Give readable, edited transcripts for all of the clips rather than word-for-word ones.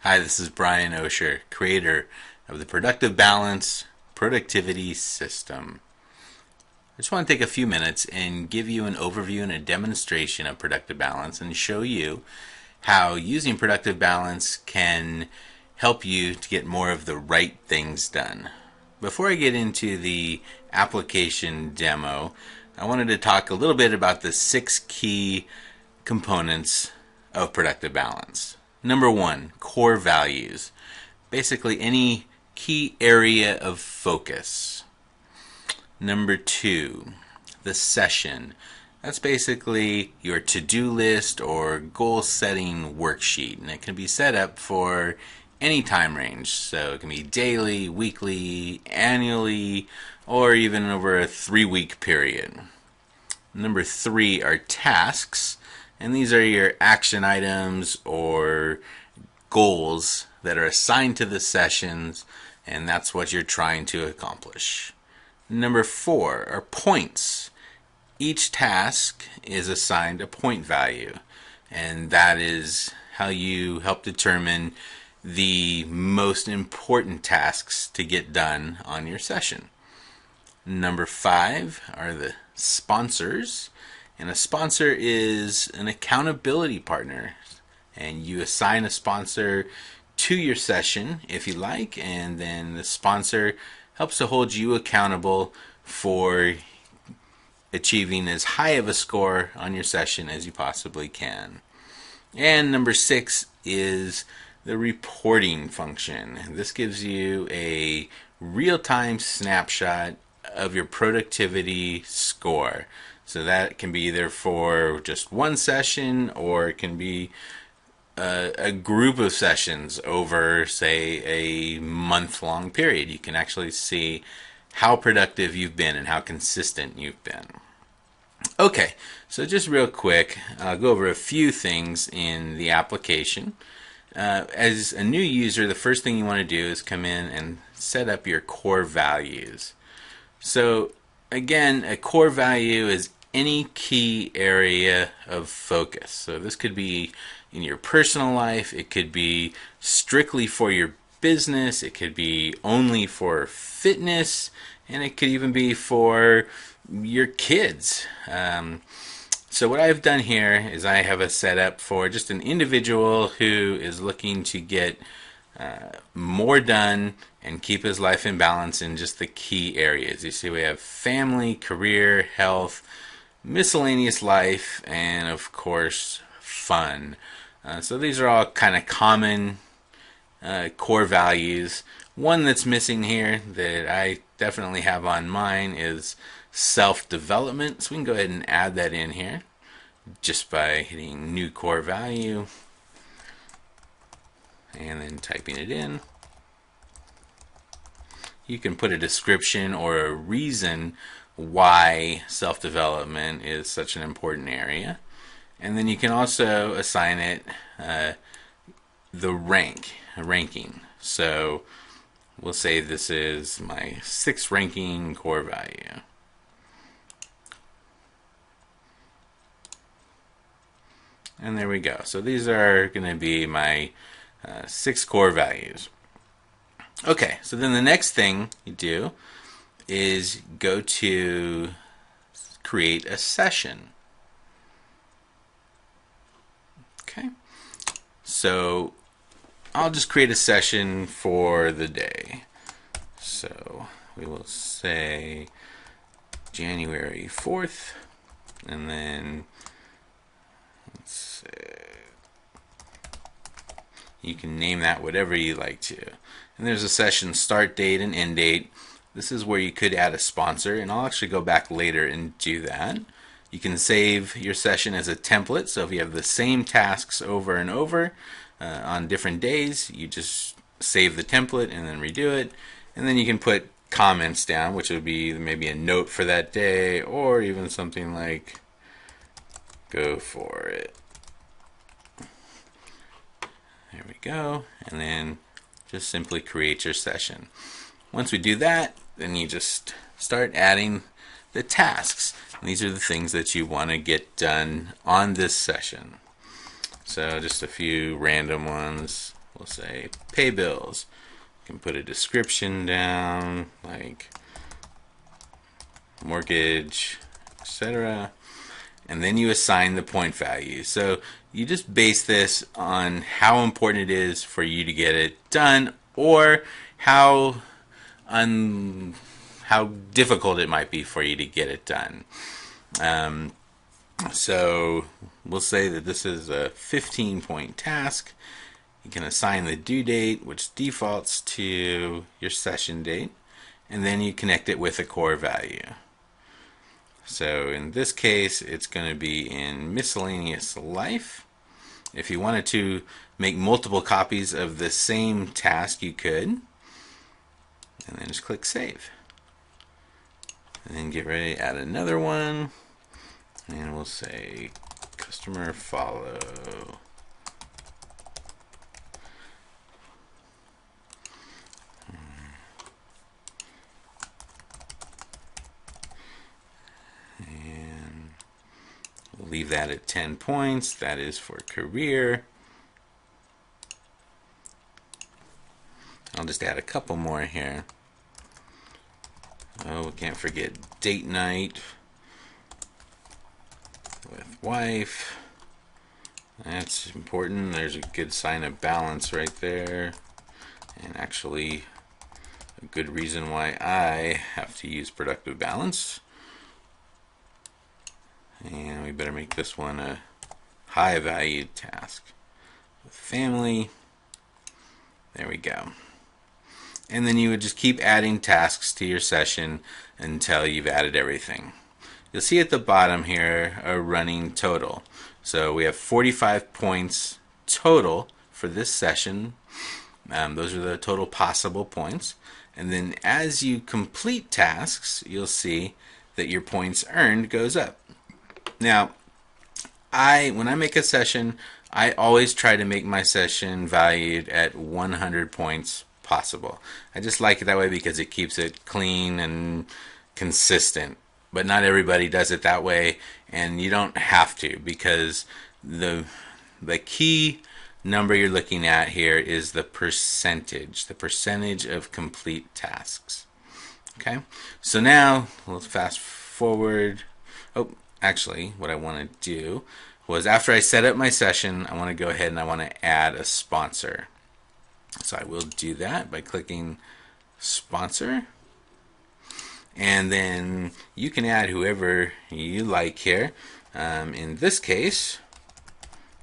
Hi, this is Brian Osher, creator of the Productive Balance Productivity System. I just want to take a few minutes and give you an overview and a demonstration of productive balance and show you how using productive balance can help you to get more of the right things done. Before I get into the application demo, I wanted to talk a little bit about the 6 key components of productive balance. Number 1, core values. Basically, any key area of focus. Number 2, the session. That's basically your to-do list or goal-setting worksheet, and it can be set up for any time range. So it can be daily, weekly, annually, or even over a 3-week period. Number 3 are tasks, and these are your action items or goals that are assigned to the sessions, and that's what you're trying to accomplish. Number 4 are points. Each task is assigned a point value, and that is how you help determine the most important tasks to get done on your session. Number 5 are the sponsors, and a sponsor is an accountability partner, and you assign a sponsor to your session if you like, and then the sponsor helps to hold you accountable for achieving as high of a score on your session as you possibly can. And number 6 is the reporting function. This gives you a real-time snapshot of your productivity score. So that can be either for just one session, or it can be a group of sessions over, say, a month-long period. You can actually see how productive you've been and how consistent you've been. Okay, so just real quick, I'll go over a few things in the application. As a new user, the first thing you want to do is come in and set up your core values. So again, a core value is any key area of focus. So this could be in your personal life, it could be strictly for your business, it could be only for fitness, and it could even be for your kids. So what I've done here is I have a setup for just an individual who is looking to get more done and keep his life in balance in just the key areas. You see, we have family, career, health, miscellaneous life, and of course fun. So these are all kind of common core values. One that's missing here that I definitely have on mine is self-development. So we can go ahead and add that in here just by hitting new core value and then typing it in. You can put a description or a reason why self-development is such an important area. And then you can also assign it the ranking. So we'll say this is my 6th ranking core value. And there we go. So these are going to be my 6 core values. Okay, so then the next thing you do is go to create a session. Okay, so I'll just create a session for the day. So we will say January 4th, and then let's say, you can name that whatever you like to. And there's a session start date and end date. This is where you could add a sponsor, and I'll actually go back later and do that. You can save your session as a template, so if you have the same tasks over and over on different days, you just save the template and then redo it. And then you can put comments down, which would be maybe a note for that day, or even something like, go for it. There we go. And then just simply create your session. Once we do that, then you just start adding the tasks. And these are the things that you want to get done on this session. So just a few random ones. we'll say pay bills. You can put a description down like mortgage, etc. And then you assign the point value. So you just base this on how important it is for you to get it done, or how difficult it might be for you to get it done. So we'll say that this is a 15-point task. You can assign the due date, which defaults to your session date, and then you connect it with a core value. So in this case, it's going to be in miscellaneous life. If you wanted to make multiple copies of the same task, you could. And then just click Save. And then get ready to add another one. And we'll say customer follow. Leave that at 10 points. That is for career. I'll just add a couple more here. Oh, we can't forget date night with wife. That's important. There's a good sign of balance right there. And actually a good reason why I have to use productive balance. And we better make this one a high valued task. With family. There we go. And then you would just keep adding tasks to your session until you've added everything. You'll see at the bottom here a running total. So we have 45 points total for this session. Those are the total possible points. And then as you complete tasks, you'll see that your points earned goes up. Now, when I make a session, I always try to make my session valued at 100 points possible. I just like it that way because it keeps it clean and consistent. But not everybody does it that way, and you don't have to, because the key number you're looking at here is the percentage of complete tasks. Okay, so now let's fast forward. Oh, actually, what I want to do was, after I set up my session, I want to go ahead and I want to add a sponsor. So I will do that by clicking sponsor. And then you can add whoever you like here. In this case,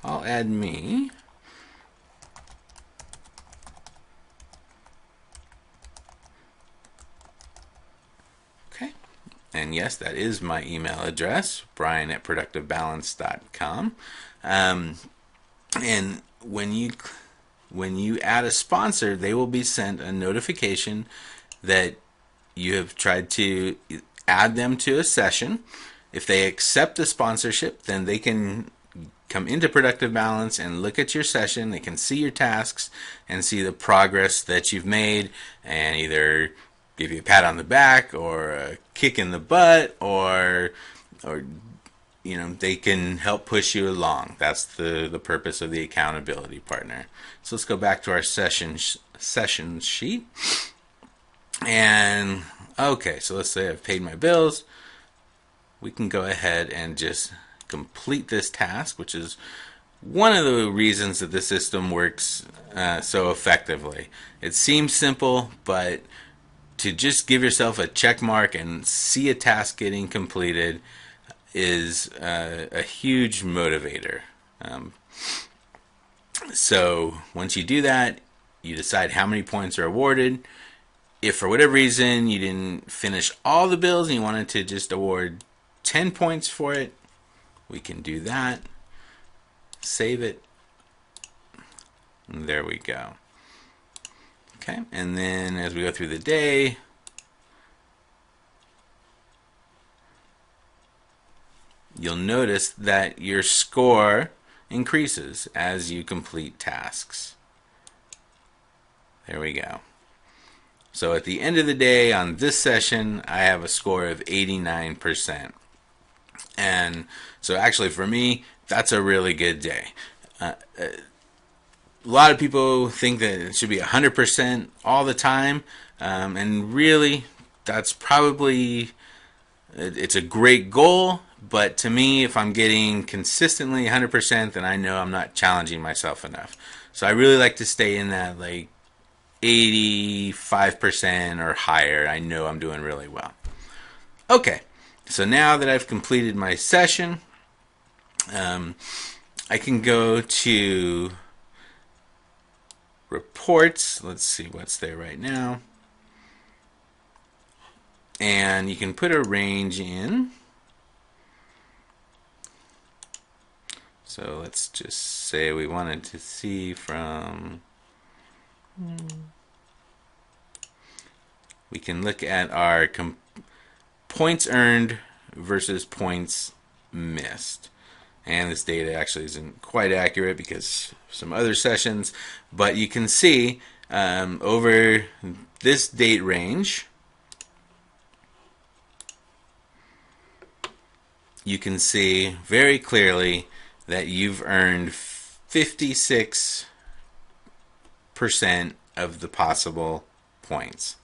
I'll add me. Okay. And yes, that is my email address, brian@productivebalance.com. And when you add a sponsor, they will be sent a notification that you have tried to add them to a session. If they accept the sponsorship, then they can come into Productive Balance and look at your session. They can see your tasks and see the progress that you've made, and either give you a pat on the back or a kick in the butt, or they can help push you along. That's the purpose of the accountability partner. So let's go back to our session sheet. And okay, so let's say I've paid my bills. We can go ahead and just complete this task, which is one of the reasons that the system works so effectively. It seems simple, but to just give yourself a check mark and see a task getting completed is a huge motivator. So once you do that, you decide how many points are awarded. If for whatever reason you didn't finish all the bills and you wanted to just award 10 points for it, we can do that. Save it. And there we go. Okay, and then as we go through the day, you'll notice that your score increases as you complete tasks. There we go. So at the end of the day on this session, I have a score of 89%. And so actually for me, that's a really good day. A lot of people think that it should be 100% all the time, and really, that's probably, it's a great goal, but to me, if I'm getting consistently 100%, then I know I'm not challenging myself enough. So I really like to stay in that like 85% or higher. I know I'm doing really well. Okay, so now that I've completed my session, I can go to reports. Let's see what's there right now. And you can put a range in. So let's just say we wanted to see from... We can look at our points earned versus points missed. And this data actually isn't quite accurate because of some other sessions, but you can see over this date range, you can see very clearly that you've earned 56% of the possible points.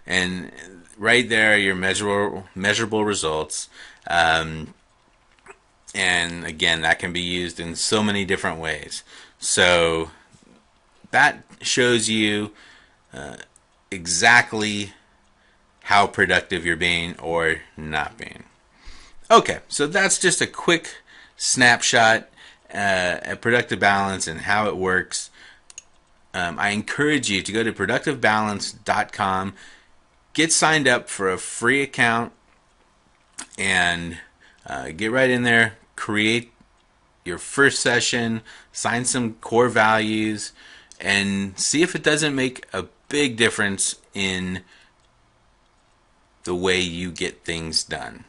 And right there are your measurable results. And again, that can be used in so many different ways. So that shows you exactly how productive you're being or not being. Okay, so that's just a quick snapshot at Productive Balance and how it works. I encourage you to go to productivebalance.com, get signed up for a free account, and get right in there, create your first session, sign some core values, and see if it doesn't make a big difference in the way you get things done.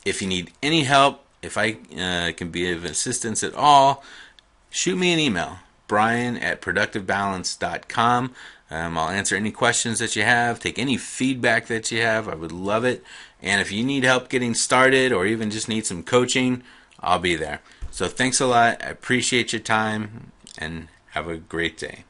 If you need any help, if I can be of assistance at all, shoot me an email, brian@productivebalance.com. I'll answer any questions that you have, take any feedback that you have. I would love it. And if you need help getting started or even just need some coaching, I'll be there. So thanks a lot. I appreciate your time and have a great day.